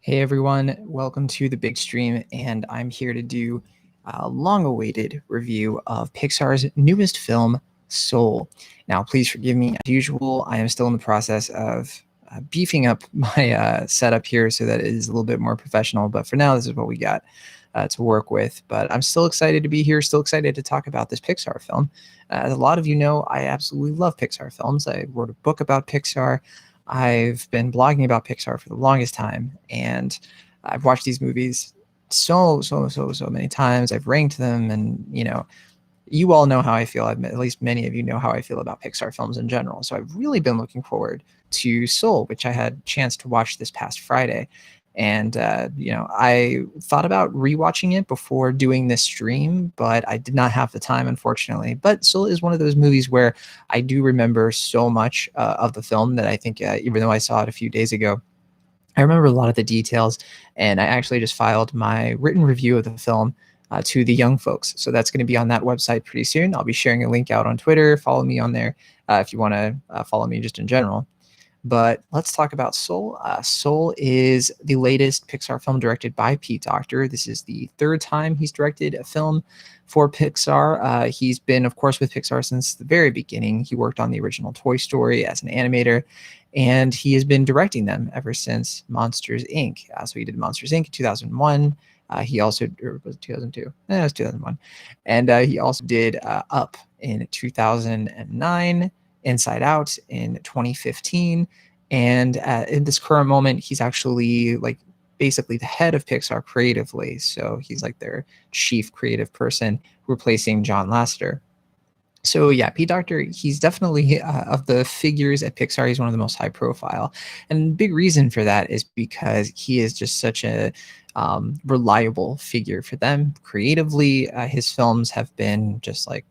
Hey everyone, welcome to the big stream, and I'm here to do a long awaited review of Pixar's newest film, Soul. Now, please forgive me, as usual, I am still in the process of beefing up my setup here so that it is a little bit more professional, but for now, this is what we got to work with. But I'm still excited to be here, still excited to talk about this Pixar film. As a lot of you know, I absolutely love Pixar films. I wrote a book about Pixar. I've been blogging about Pixar for the longest time, and I've watched these movies so many times. I've ranked them, and you all know how I feel. At least many of you know how I feel about Pixar films in general. So I've really been looking forward to Soul, which I had a chance to watch this past Friday. And I thought about rewatching it before doing this stream, but I did not have the time, unfortunately. But Soul is one of those movies where I do remember so much of the film that I think, even though I saw it a few days ago, I remember a lot of the details. And I actually just filed my written review of the film to the young folks. So that's going to be on that website pretty soon. I'll be sharing a link out on Twitter. Follow me on there if you want to follow me just in general. But let's talk about Soul. Soul is the latest Pixar film directed by Pete Docter. This is the third time he's directed a film for Pixar. He's been, of course, with Pixar since the very beginning. He worked on the original Toy Story as an animator, and he has been directing them ever since Monsters, Inc. So he did Monsters, Inc. in 2001. He also, or was it 2002? No, it was 2001. And he also did Up in 2009. Inside Out in 2015. And in this current moment, he's actually like basically the head of Pixar creatively. So he's like their chief creative person, replacing John Lasseter. So yeah, Pete Docter, he's definitely of the figures at Pixar, he's one of the most high profile. And big reason for that is because he is just such a reliable figure for them creatively. His films have been just like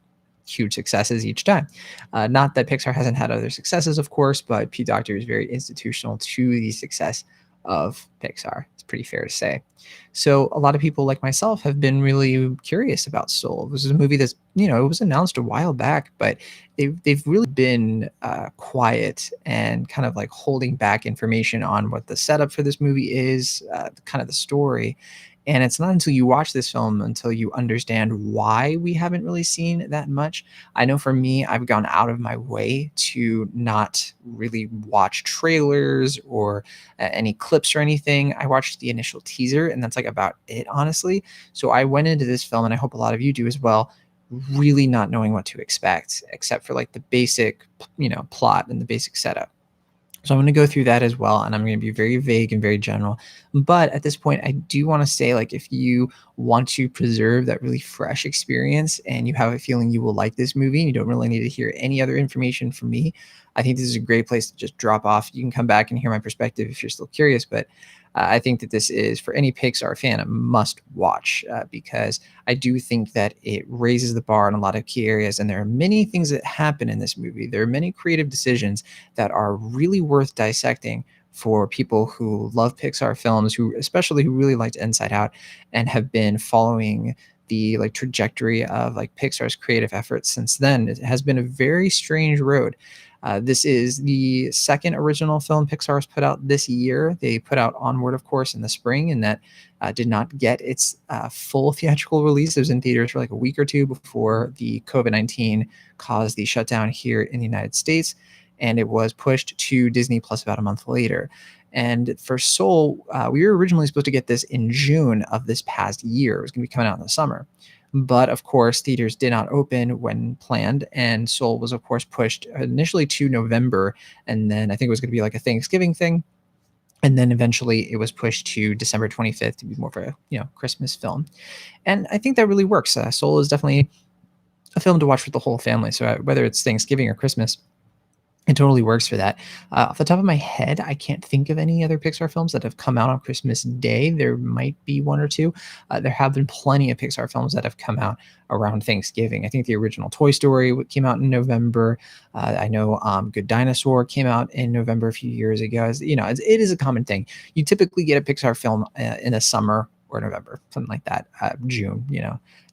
huge successes each time. Not that Pixar hasn't had other successes, of course, but Pete Docter is very institutional to the success of Pixar. It's pretty fair to say. So a lot of people like myself have been really curious about Soul. This is a movie that's, it was announced a while back, but they've really been quiet and kind of like holding back information on what the setup for this movie is, kind of the story. And it's not until you watch this film until you understand why we haven't really seen that much. I know for me, I've gone out of my way to not really watch trailers or any clips or anything. I watched the initial teaser, and that's like about it, honestly. So I went into this film, and I hope a lot of you do as well, really not knowing what to expect, except for like the basic, plot and the basic setup. So I'm going to go through that as well, and I'm going to be very vague and very general. But at this point, I do want to say, like, if you want to preserve that really fresh experience and you have a feeling you will like this movie and you don't really need to hear any other information from me, I think this is a great place to just drop off. You can come back and hear my perspective if you're still curious, but I think that this is, for any Pixar fan, a must watch because I do think that it raises the bar in a lot of key areas. And there are many things that happen in this movie. There are many creative decisions that are really worth dissecting for people who love Pixar films, who especially who really liked Inside Out and have been following the like trajectory of like Pixar's creative efforts since then. It has been a very strange road. This is the second original film Pixar has put out this year. They put out Onward, of course, in the spring, and that did not get its full theatrical release. It was in theaters for like a week or two before the COVID-19 caused the shutdown here in the United States, and it was pushed to Disney Plus about a month later. And for Soul, we were originally supposed to get this in June of this past year. It was going to be coming out in the summer. But of course, theaters did not open when planned, and Soul was, of course, pushed initially to November, and then I think it was going to be like a Thanksgiving thing, and then eventually it was pushed to December 25th to be more of a Christmas film, and I think that really works. Soul is definitely a film to watch with the whole family, so whether it's Thanksgiving or Christmas, it totally works for that. Off the top of my head, I can't think of any other Pixar films that have come out on Christmas Day. There might be one or two. There have been plenty of Pixar films that have come out around Thanksgiving. I think the original Toy Story came out in November. I know Good Dinosaur came out in November a few years ago. It is a common thing. You typically get a Pixar film in the summer or November, something like that. June,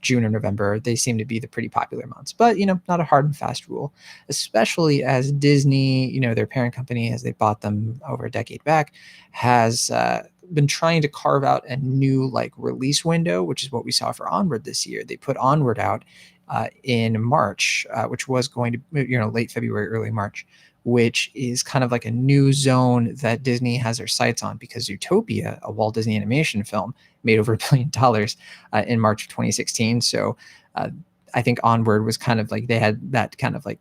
June or November, they seem to be the pretty popular months, but not a hard and fast rule, especially as Disney, their parent company, as they bought them over a decade back, has been trying to carve out a new like release window, which is what we saw for Onward this year. They put Onward out in March, which was going to, late February, early March, which is kind of like a new zone that Disney has their sights on, because Zootopia, a Walt Disney animation film, made over $1 billion in March of 2016. So I think Onward was kind of like, they had that kind of like,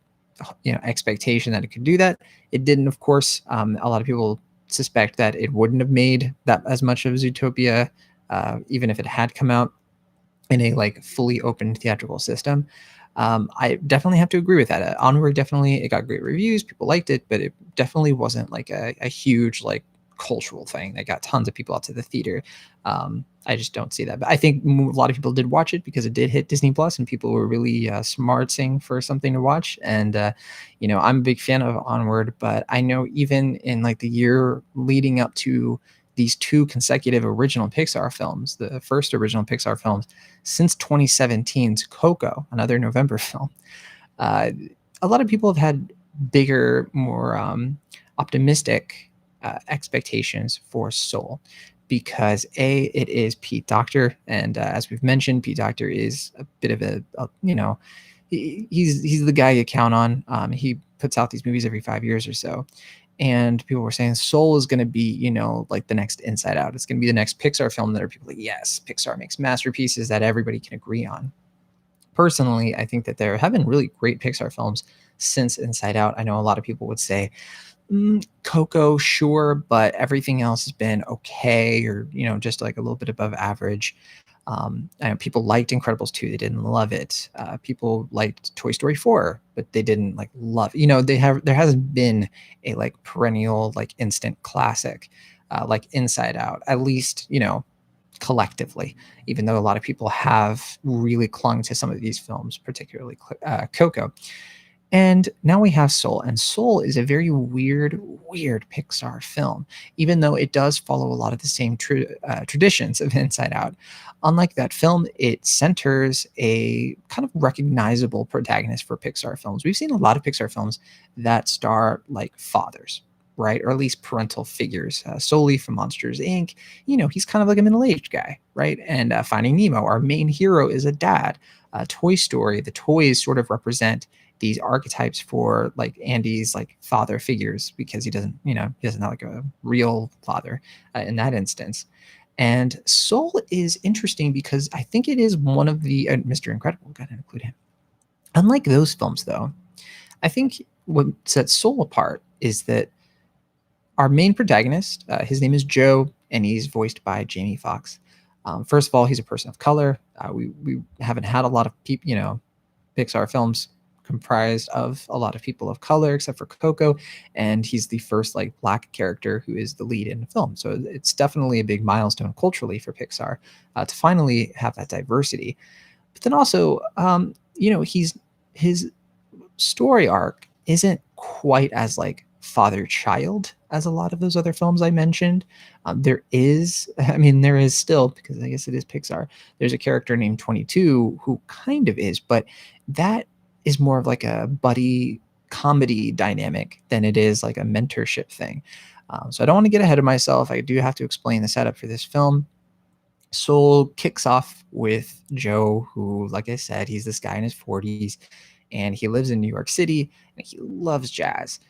expectation that it could do that. It didn't, of course. A lot of people suspect that it wouldn't have made that as much of Zootopia, even if it had come out in a like fully open theatrical system. I definitely have to agree with that. Onward, definitely, it got great reviews. People liked it, but it definitely wasn't like a huge like cultural thing that got tons of people out to the theater. I just don't see that. But I think a lot of people did watch it because it did hit Disney Plus, and people were really smarting for something to watch. And I'm a big fan of Onward, but I know even in like the year leading up to these two consecutive original Pixar films, the first original Pixar films since 2017's Coco, another November film, a lot of people have had bigger, more optimistic expectations for Soul, because it is Pete Docter, and as we've mentioned, Pete Docter is a bit of he's the guy you count on. He puts out these movies every 5 years or so, and people were saying Soul is going to be, like the next Inside Out. It's going to be the next Pixar film that are people like, yes, Pixar makes masterpieces that everybody can agree on. Personally, I think that there have been really great Pixar films since Inside Out. I know a lot of people would say, Coco, sure, but everything else has been okay, or just like a little bit above average. I know people liked Incredibles 2, they didn't love it. People liked Toy Story 4, but they didn't like love. There hasn't been a like perennial like instant classic like Inside Out, at least collectively. Even though a lot of people have really clung to some of these films, particularly Coco. And now we have Soul, and Soul is a very weird Pixar film, even though it does follow a lot of the same traditions of Inside Out. Unlike that film, it centers a kind of recognizable protagonist for Pixar films. We've seen a lot of Pixar films that star like fathers, right? Or at least parental figures. Sully from Monsters, Inc., he's kind of like a middle-aged guy, right? And Finding Nemo, our main hero is a dad. Toy Story, the toys sort of represent these archetypes for like Andy's like father figures, because he doesn't have like a real father in that instance. And Soul is interesting because I think it is one of the Mr. Incredible, gotta include him. Unlike those films, though, I think what sets Soul apart is that our main protagonist, his name is Joe, and he's voiced by Jamie Foxx. First of all, he's a person of color. We haven't had a lot of people, Pixar films comprised of a lot of people of color, except for Coco, and he's the first like black character who is the lead in the film. So it's definitely a big milestone culturally for Pixar to finally have that diversity. But then also, his story arc isn't quite as like father-child as a lot of those other films I mentioned. There is still, because I guess it is Pixar, there's a character named 22 who kind of is, but that is more of like a buddy comedy dynamic than it is like a mentorship thing. So I don't want to get ahead of myself. I do have to explain the setup for this film. Soul kicks off with Joe, who, like I said, he's this guy in his 40s, and he lives in New York City, and he loves jazz.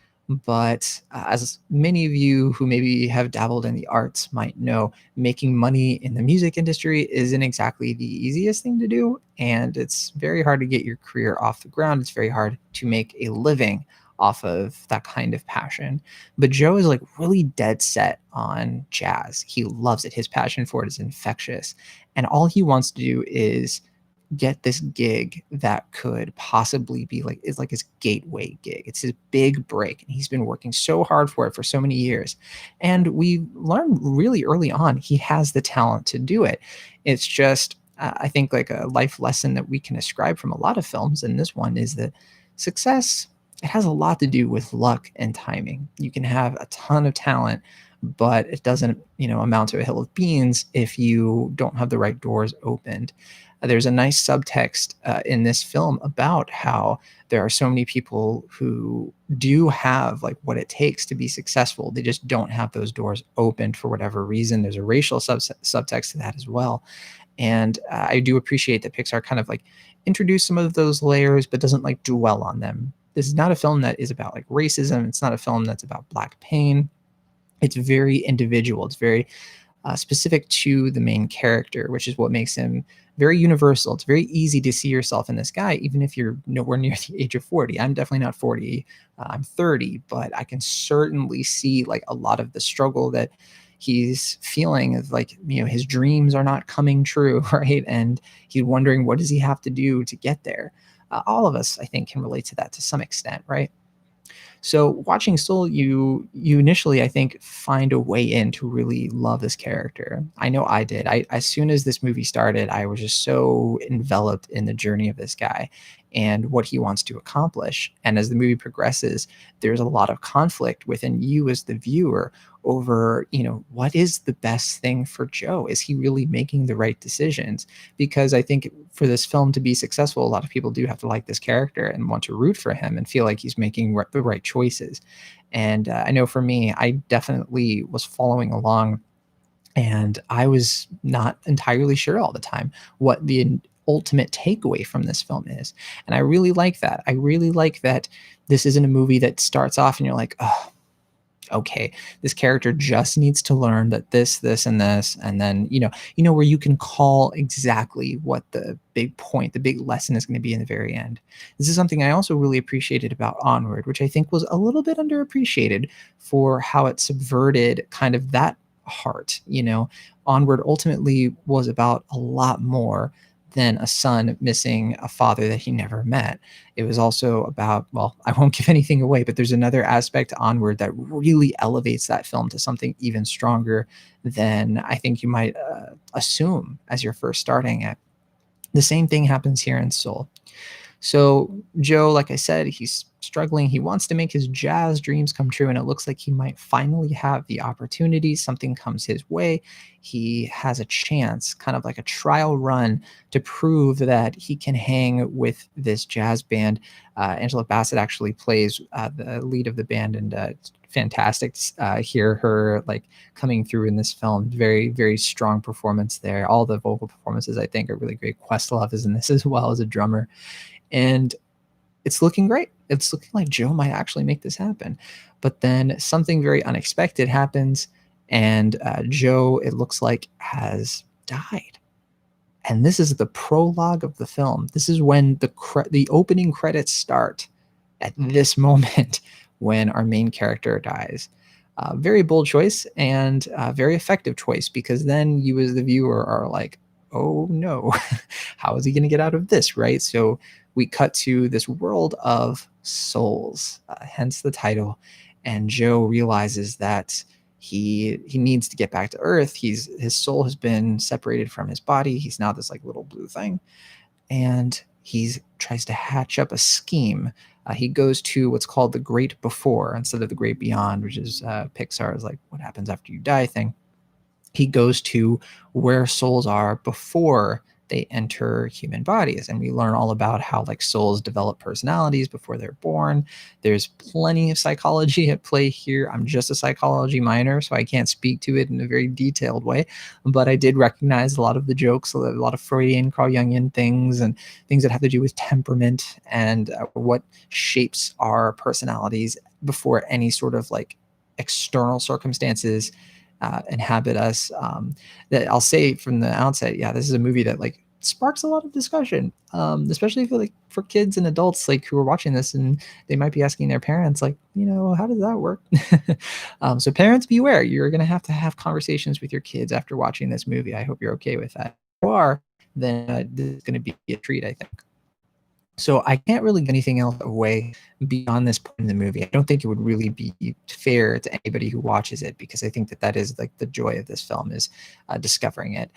But as many of you who maybe have dabbled in the arts might know, making money in the music industry isn't exactly the easiest thing to do. And it's very hard to get your career off the ground. It's very hard to make a living off of that kind of passion. But Joe is like really dead set on jazz. He loves it. His passion for it is infectious. And all he wants to do is get this gig that could possibly be like, it's like his gateway gig. It's his big break, and he's been working so hard for it for so many years. And we learned really early on he has the talent to do it. It's just I think like a life lesson that we can ascribe from a lot of films, and this one is that success, it has a lot to do with luck and timing. You can have a ton of talent, but it doesn't, amount to a hill of beans if you don't have the right doors opened. There's a nice subtext in this film about how there are so many people who do have like what it takes to be successful. They just don't have those doors opened for whatever reason. There's a racial subtext to that as well. And I do appreciate that Pixar kind of like introduced some of those layers, but doesn't like dwell on them. This is not a film that is about like racism. It's not a film that's about Black pain. It's very individual. It's very specific to the main character, which is what makes him very universal. It's very easy to see yourself in this guy, even if you're nowhere near the age of 40. I'm definitely not 40. I'm 30, but I can certainly see like a lot of the struggle that he's feeling of like, his dreams are not coming true, right? And he's wondering, what does he have to do to get there? All of us, I think, can relate to that to some extent, right? So watching Soul, you initially, I think, find a way in to really love this character. I know I did. As soon as this movie started, I was just so enveloped in the journey of this guy and what he wants to accomplish. And as the movie progresses, there's a lot of conflict within you as the viewer over, what is the best thing for Joe? Is he really making the right decisions? Because I think for this film to be successful, a lot of people do have to like this character and want to root for him and feel like he's making the right choices. And I know for me, I definitely was following along, and I was not entirely sure all the time what the ultimate takeaway from this film is. And I really like that. I really like that this isn't a movie that starts off and you're like, oh, okay, this character just needs to learn that this, and this, and then, where you can call exactly what the big point, the big lesson is going to be in the very end. This is something I also really appreciated about Onward, which I think was a little bit underappreciated for how it subverted kind of that heart. Onward ultimately was about a lot more than a son missing a father that he never met. It was also about, well, I won't give anything away, but there's another aspect to Onward that really elevates that film to something even stronger than I think you might assume as you're first starting it. The same thing happens here in Soul. So Joe, like I said, he's struggling. He wants to make his jazz dreams come true, and it looks like he might finally have the opportunity. Something comes his way. He has a chance, kind of like a trial run, to prove that he can hang with this jazz band. Angela Bassett actually plays the lead of the band, and it's fantastic to hear her like coming through in this film. Very, very strong performance there. All the vocal performances, I think, are really great. Questlove is in this as well as a drummer. And it's looking great. It's looking like Joe might actually make this happen. But then something very unexpected happens, and Joe, it looks like, has died. And this is the prologue of the film. This is when the opening credits start, at this moment when our main character dies. Very bold choice, and very effective choice, because then you as the viewer are like, oh no, how is he going to get out of this, right? So we cut to this world of souls, hence the title. And Joe realizes that he needs to get back to Earth. His soul has been separated from his body. He's now this like little blue thing, and he tries to hatch up a scheme. He goes to what's called the Great Before instead of the Great Beyond, which is Pixar's like what happens after you die thing. He goes to where souls are before they enter human bodies, and we learn all about how like souls develop personalities before they're born. There's plenty of psychology at play here. I'm just a psychology minor, so I can't speak to it in a very detailed way, but I did recognize a lot of the jokes, a lot of Freudian, Carl Jungian things, and things that have to do with temperament and what shapes our personalities before any sort of like external circumstances inhabit us. That I'll say from the outset, yeah, this is a movie that like sparks a lot of discussion, especially for kids and adults like who are watching this, and they might be asking their parents like, how does that work? So parents, beware. You're going to have conversations with your kids after watching this movie. I hope you're okay with that. If you are, then this is going to be a treat, I think. So I can't really get anything else away beyond this point in the movie. I don't think it would really be fair to anybody who watches it, because I think that is like the joy of this film is discovering it.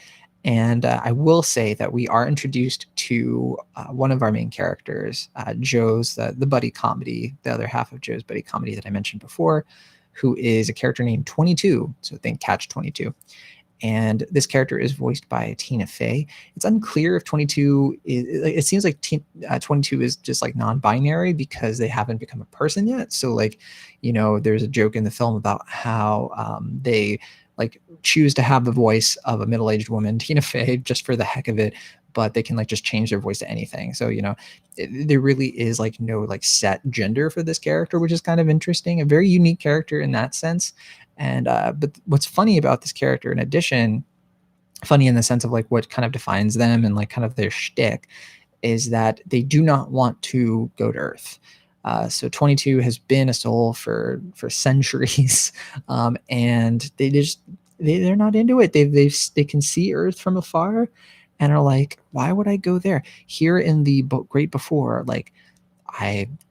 And I will say that we are introduced to one of our main characters, Joe's the buddy comedy, the other half of Joe's buddy comedy that I mentioned before. who is a character named 22. So think Catch 22. And this character is voiced by Tina Fey. It's unclear if 22 is, it seems like 22 is just like non-binary because they haven't become a person yet. So like, there's a joke in the film about how they like choose to have the voice of a middle-aged woman, Tina Fey, just for the heck of it, but they can like just change their voice to anything. So, there really is like no like set gender for this character, which is kind of interesting, a very unique character in that sense. And but what's funny about this character, in addition, funny in the sense of like what kind of defines them and like kind of their shtick, is that they do not want to go to Earth. So 22 has been a soul for centuries, and they're not into it. They can see Earth from afar, and are like, why would I go there? Here in the Great Before, like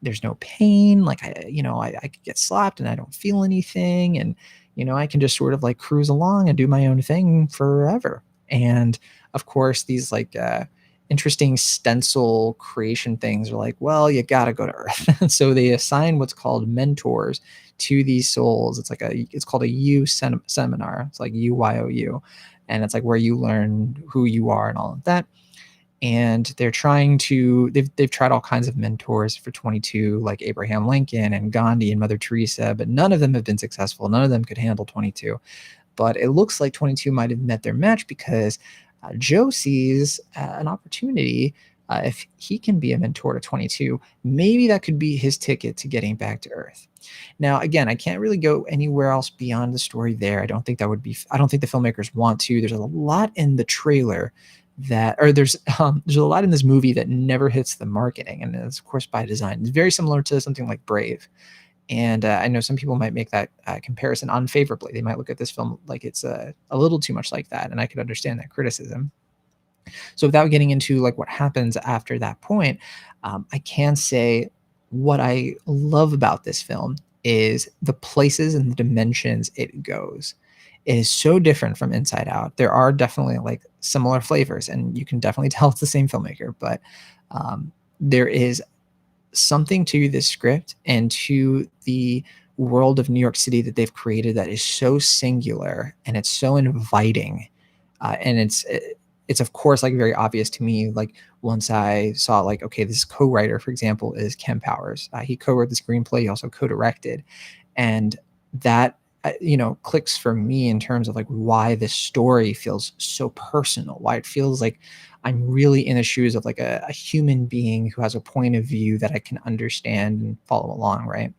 there's no pain. Like I could get slapped and I don't feel anything, and I can just sort of like cruise along and do my own thing forever. And of course, these like interesting stencil creation things are like, well, you gotta go to Earth. So they assign what's called mentors to these souls. It's called a seminar. It's like UYOU, and it's like where you learn who you are and all of that. And they're trying to they've tried all kinds of mentors for 22, like Abraham Lincoln and Gandhi and Mother Teresa, but none of them have been successful. None of them could handle 22. But it looks like 22 might have met their match because Joe sees an opportunity. If he can be a mentor to 22, maybe that could be his ticket to getting back to Earth. Now, again, I can't really go anywhere else beyond the story there. I don't think the filmmakers want to. There's a lot in the trailer there's a lot in this movie that never hits the marketing, and it's of course by design. It's very similar to something like Brave. And I know some people might make that comparison unfavorably. They might look at this film like it's a little too much like that, and I could understand that criticism. So without getting into like what happens after that point, I can say what I love about this film is the places and the dimensions it goes. It is so different from Inside Out. There are definitely like similar flavors, and you can definitely tell it's the same filmmaker, but there is something to this script and to the world of New York City that they've created that is so singular and it's so inviting. And it's of course like very obvious to me. Like once I saw like, okay, this co-writer, for example, is Ken Powers. He co-wrote the screenplay. He also co-directed, and that clicks for me in terms of like why this story feels so personal, why it feels like I'm really in the shoes of like a human being who has a point of view that I can understand and follow along, right?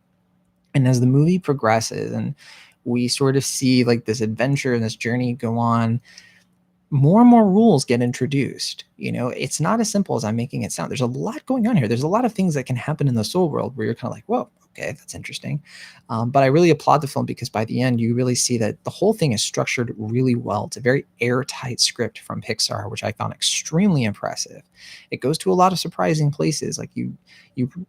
And as the movie progresses and we sort of see like this adventure and this journey go on, more and more rules get introduced. It's not as simple as I'm making it sound. There's a lot going on here. There's a lot of things that can happen in the soul world where you're kind of like, whoa, okay, that's interesting. But I really applaud the film because by the end, you really see that the whole thing is structured really well. It's a very airtight script from Pixar, which I found extremely impressive. It goes to a lot of surprising places. Like you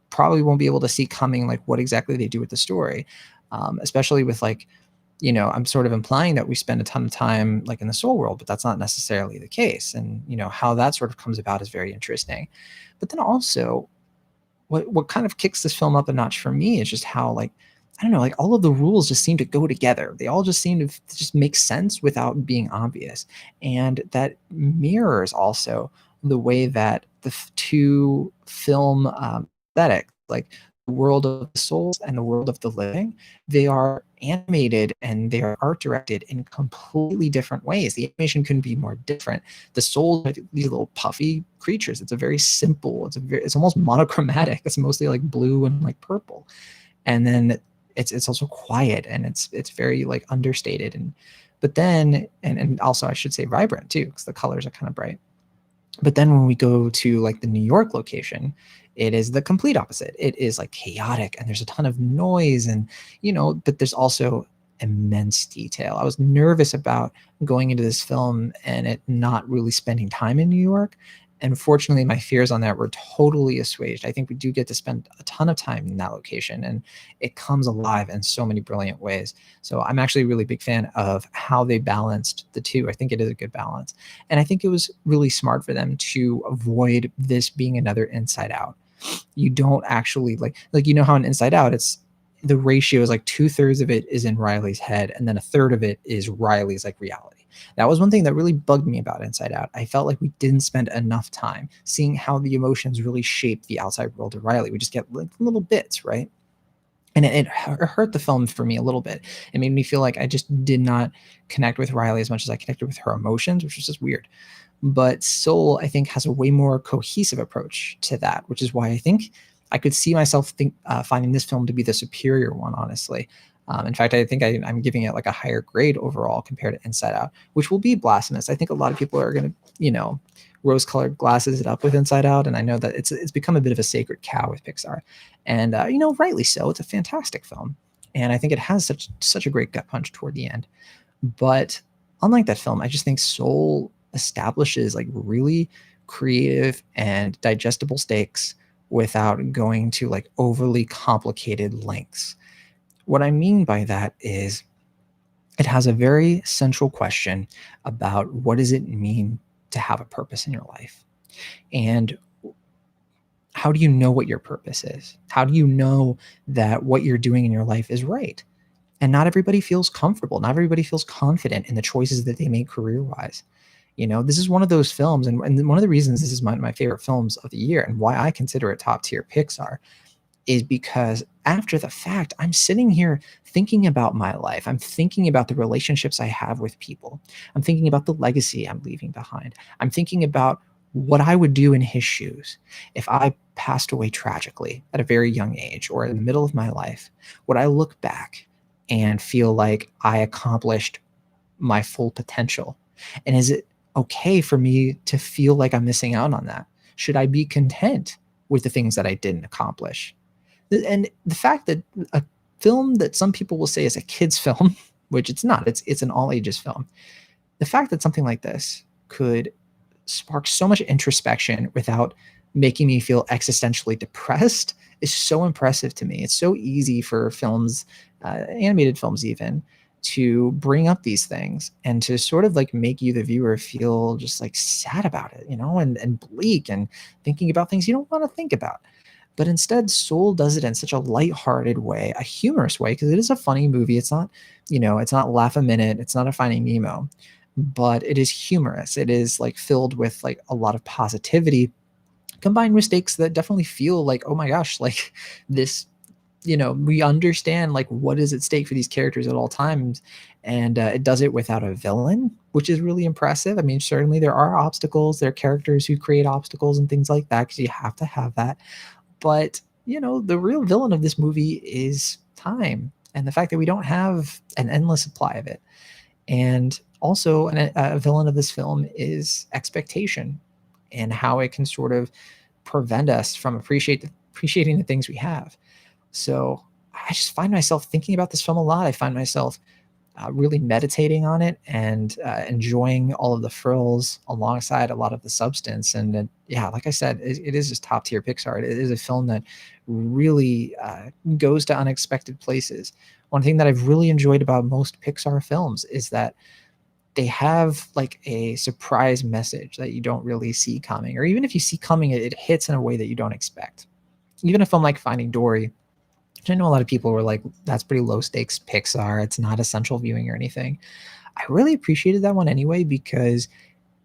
probably won't be able to see coming, like what exactly they do with the story, especially with like, I'm sort of implying that we spend a ton of time like in the soul world, but that's not necessarily the case. And, how that sort of comes about is very interesting. But then also what kind of kicks this film up a notch for me is just how like, I don't know, like all of the rules just seem to go together. They all just seem to just make sense without being obvious. And that mirrors also the way that the two film aesthetics, like the world of the souls and the world of the living, they are animated and they are art directed in completely different ways. The animation couldn't be more different. The souls are these little puffy creatures. It's a very simple, it's almost monochromatic. It's mostly like blue and like purple. And then it's also quiet and it's very like understated, but then and also I should say vibrant too, because the colors are kind of bright. But then when we go to like the New York location, it is the complete opposite. It is like chaotic and there's a ton of noise and, but there's also immense detail. I was nervous about going into this film and it not really spending time in New York. And fortunately, my fears on that were totally assuaged. I think we do get to spend a ton of time in that location and it comes alive in so many brilliant ways. So I'm actually a really big fan of how they balanced the two. I think it is a good balance. And I think it was really smart for them to avoid this being another Inside Out. You don't actually like how in Inside Out, it's the ratio is like 2/3 of it is in Riley's head, and then a third of it is Riley's like reality. That was one thing that really bugged me about Inside Out. I felt like we didn't spend enough time seeing how the emotions really shape the outside world of Riley. We just get like little bits, right? And it hurt the film for me a little bit. It made me feel like I just did not connect with Riley as much as I connected with her emotions, which was just weird. But Soul, I think, has a way more cohesive approach to that, which is why I think I could see myself finding this film to be the superior one, honestly. In fact, I think I'm giving it like a higher grade overall compared to Inside Out, which will be blasphemous. I think a lot of people are going to, rose-colored glasses it up with Inside Out, and I know that it's become a bit of a sacred cow with Pixar, and rightly so. It's a fantastic film, and I think it has such a great gut punch toward the end. But unlike that film, I just think Soul establishes like really creative and digestible stakes without going to like overly complicated lengths. What I mean by that is it has a very central question about what does it mean to have a purpose in your life? And how do you know what your purpose is? How do you know that what you're doing in your life is right? And not everybody feels comfortable. Not everybody feels confident in the choices that they make career wise. This is one of those films, and one of the reasons this is my favorite films of the year and why I consider it top tier Pixar is because after the fact, I'm sitting here thinking about my life. I'm thinking about the relationships I have with people. I'm thinking about the legacy I'm leaving behind. I'm thinking about what I would do in his shoes if I passed away tragically at a very young age or in the middle of my life. Would I look back and feel like I accomplished my full potential? And is it okay for me to feel like I'm missing out on that? Should I be content with the things that I didn't accomplish? And the fact that a film that some people will say is a kid's film, which it's not, it's an all ages film. The fact that something like this could spark so much introspection without making me feel existentially depressed is so impressive to me. It's so easy for films, animated films even, to bring up these things and to sort of like make you, the viewer, feel just like sad about it, and bleak and thinking about things you don't want to think about. But instead, Soul does it in such a lighthearted way, a humorous way, because it is a funny movie. It's not, it's not Laugh a Minute, it's not a Finding Nemo, but it is humorous. It is like filled with like a lot of positivity, combined with stakes that definitely feel like, oh my gosh, like this, we understand like what is at stake for these characters at all times. And it does it without a villain, which is really impressive. I mean, certainly there are obstacles, there are characters who create obstacles and things like that, because you have to have that. But, the real villain of this movie is time and the fact that we don't have an endless supply of it. And also a villain of this film is expectation and how it can sort of prevent us from appreciating the things we have. So I just find myself thinking about this film a lot. I find myself really meditating on it and enjoying all of the frills alongside a lot of the substance. And yeah, like I said, it is just top tier Pixar. It is a film that really goes to unexpected places. One thing that I've really enjoyed about most Pixar films is that they have like a surprise message that you don't really see coming, or even if you see coming, it hits in a way that you don't expect. Even a film like Finding Dory, I know a lot of people were like, that's pretty low stakes Pixar. It's not essential viewing or anything. I really appreciated that one anyway, because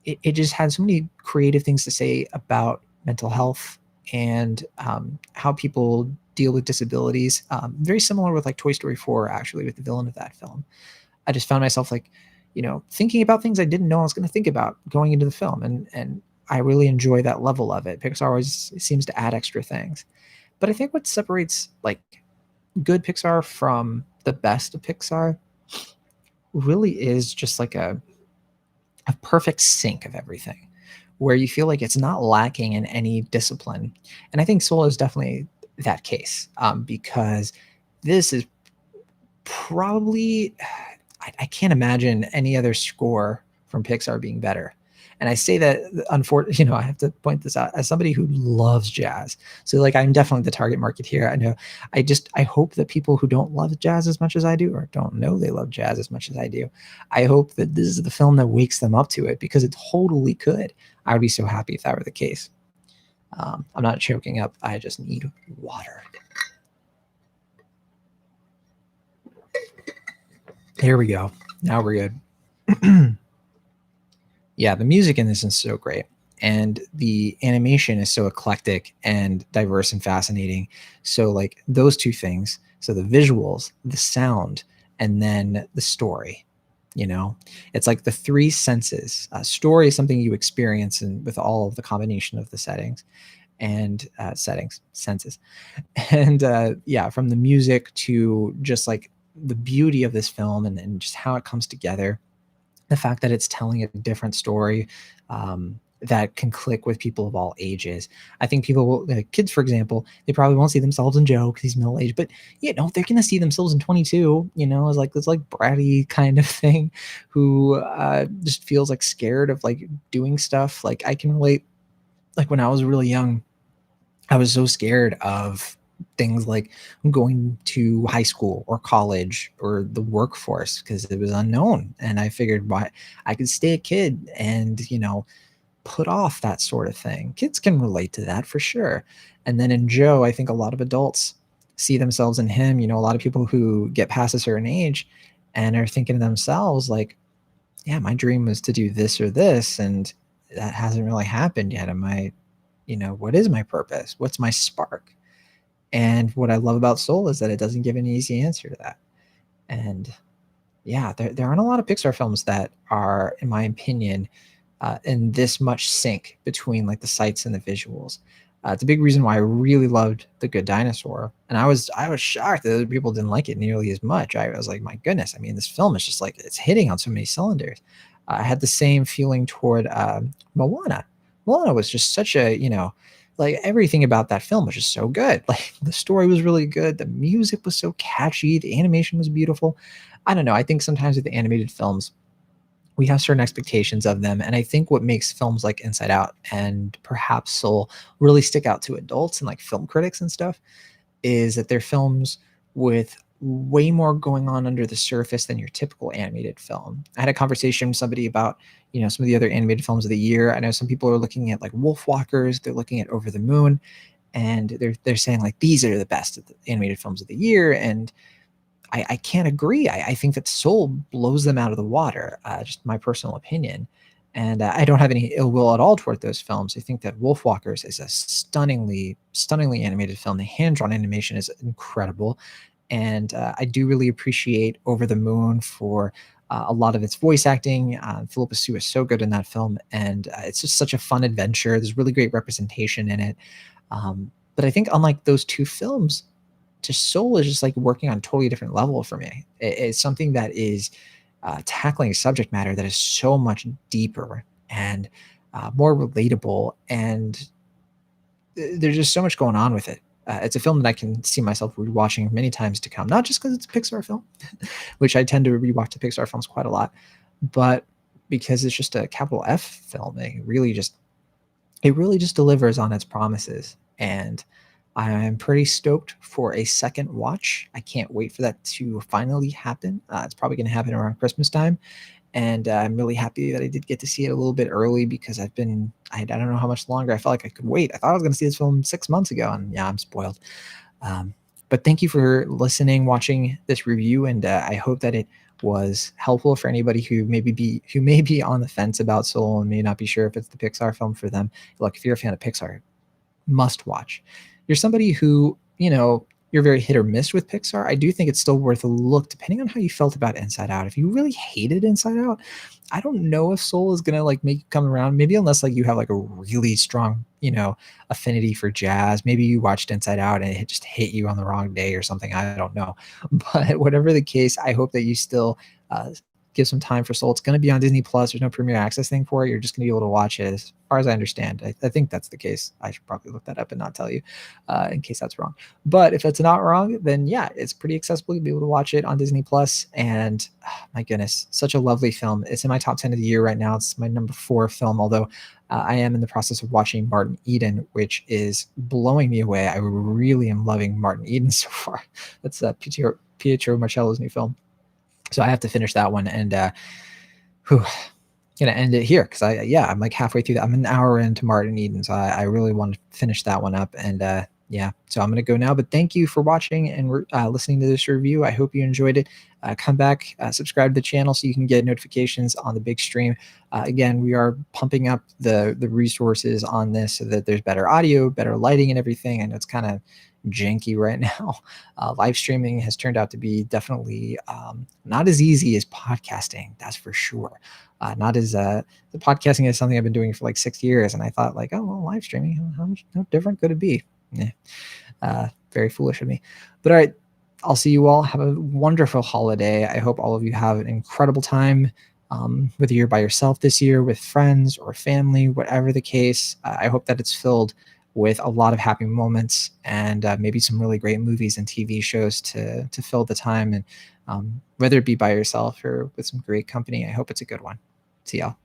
it just had so many creative things to say about mental health and how people deal with disabilities. Very similar with like Toy Story 4, actually, with the villain of that film. I just found myself like, thinking about things I didn't know I was going to think about going into the film. And I really enjoy that level of it. Pixar always seems to add extra things. But I think what separates like good Pixar from the best of Pixar really is just like a perfect sync of everything, where you feel like it's not lacking in any discipline. And I think Soul is definitely that case, because this is probably, I can't imagine any other score from Pixar being better. And I say that, unfortunately, I have to point this out as somebody who loves jazz. So like, I'm definitely the target market here. I know. I hope that people who don't love jazz as much as I do, or don't know they love jazz as much as I do, I hope that this is the film that wakes them up to it, because it totally could. I would be so happy if that were the case. I'm not choking up. I just need water. Here we go. Now we're good. Yeah, the music in this is so great. And the animation is so eclectic and diverse and fascinating. So, like, those two things, so the visuals, the sound, and then the story, you know, it's like the three senses. Story is something you experience and with all of the combination of the settings and settings, senses. And yeah, from the music to just like the beauty of this film and just how it comes together, the fact that it's telling a different story that can click with people of all ages. I think people will, kids, for example, they probably won't see themselves in Joe because he's middle aged, but they're gonna see themselves in 22. As like this like bratty kind of thing, who just feels like scared of like doing stuff. Like I can relate. Like when I was really young, I was so scared of things like going to high school or college or the workforce because it was unknown. And I figured why I could stay a kid and, put off that sort of thing. Kids can relate to that for sure. And then in Joe, I think a lot of adults see themselves in him. A lot of people who get past a certain age and are thinking to themselves, like, yeah, my dream was to do this or this. And that hasn't really happened yet. Am I, what is my purpose? What's my spark? And what I love about Soul is that it doesn't give an easy answer to that. And yeah, there aren't a lot of Pixar films that are, in my opinion, in this much sync between like the sights and the visuals. It's a big reason why I really loved The Good Dinosaur, and I was shocked that other people didn't like it nearly as much. I was like, my goodness, I mean, this film is just like it's hitting on so many cylinders. I had the same feeling toward Moana. Moana was just such a like everything about that film was just so good. Like the story was really good, the music was so catchy, the animation was beautiful. I don't know. I think sometimes with the animated films, we have certain expectations of them. And I think what makes films like Inside Out and perhaps Soul really stick out to adults and like film critics and stuff is that they're films with way more going on under the surface than your typical animated film. I had a conversation with somebody about, some of the other animated films of the year. I know some people are looking at like Wolf Walkers, they're looking at Over the Moon, and they're saying like these are the best of the animated films of the year. And I can't agree. I think that Soul blows them out of the water. Just my personal opinion, and I don't have any ill will at all toward those films. I think that Wolfwalkers is a stunningly animated film. The hand-drawn animation is incredible, and I do really appreciate Over the Moon for a lot of its voice acting. Philippa Sue is so good in that film, and it's just such a fun adventure. There's really great representation in it. But I think unlike those two films, just Soul is just like working on a totally different level for me. It's something that is tackling a subject matter that is so much deeper and more relatable, and there's just so much going on with it. It's a film that I can see myself rewatching many times to come, not just because it's a Pixar film, which I tend to rewatch the Pixar films quite a lot, but because it's just a capital F film. It really just delivers on its promises, and I'm pretty stoked for a second watch. I can't wait for that to finally happen. It's probably going to happen around Christmas time, and I'm really happy that I did get to see it a little bit early because I don't know how much longer I felt like I could wait. I thought I was going to see this film 6 months ago, and yeah, I'm spoiled. But thank you for listening, watching this review, and I hope that it was helpful for anybody who may be on the fence about Soul and may not be sure if it's the Pixar film for them. Look, if you're a fan of Pixar, must watch. You're somebody who, you're very hit or miss with Pixar. I do think it's still worth a look depending on how you felt about Inside Out. If you really hated Inside Out, I don't know if Soul is gonna like make you come around. Maybe unless like you have like a really strong, affinity for jazz. Maybe you watched Inside Out and it just hit you on the wrong day or something. I don't know. But whatever the case, I hope that you still give some time for Soul. It's going to be on Disney Plus. There's no premiere access thing for it. You're just going to be able to watch it, as far as I understand. I think that's the case. I should probably look that up and not tell you in case that's wrong. But if it's not wrong, then yeah, it's pretty accessible. You'll be able to watch it on Disney Plus. And my goodness, such a lovely film. It's in my top 10 of the year right now. It's my number 4 film, although I am in the process of watching Martin Eden, which is blowing me away. I really am loving Martin Eden so far. That's Pietro Marcello's new film. So I have to finish that one, and gonna end it here because I'm like halfway through that. I'm an hour into Martin Eden, so I really want to finish that one up. And Yeah, so I'm going to go now, but thank you for watching and listening to this review. I hope you enjoyed it. Come back, subscribe to the channel so you can get notifications on the big stream. Again, we are pumping up the resources on this so that there's better audio, better lighting, and everything. I know it's kind of janky right now. Live streaming has turned out to be definitely not as easy as podcasting, that's for sure. Not as the podcasting is something I've been doing for like 6 years, and I thought like, oh well, live streaming, how different could it be? Yeah. Very foolish of me. But all right, I'll see you all. Have a wonderful holiday. I hope all of you have an incredible time, whether you're by yourself this year, with friends or family, whatever the case. I hope that it's filled with a lot of happy moments and maybe some really great movies and TV shows to fill the time. And whether it be by yourself or with some great company, I hope it's a good one. See y'all.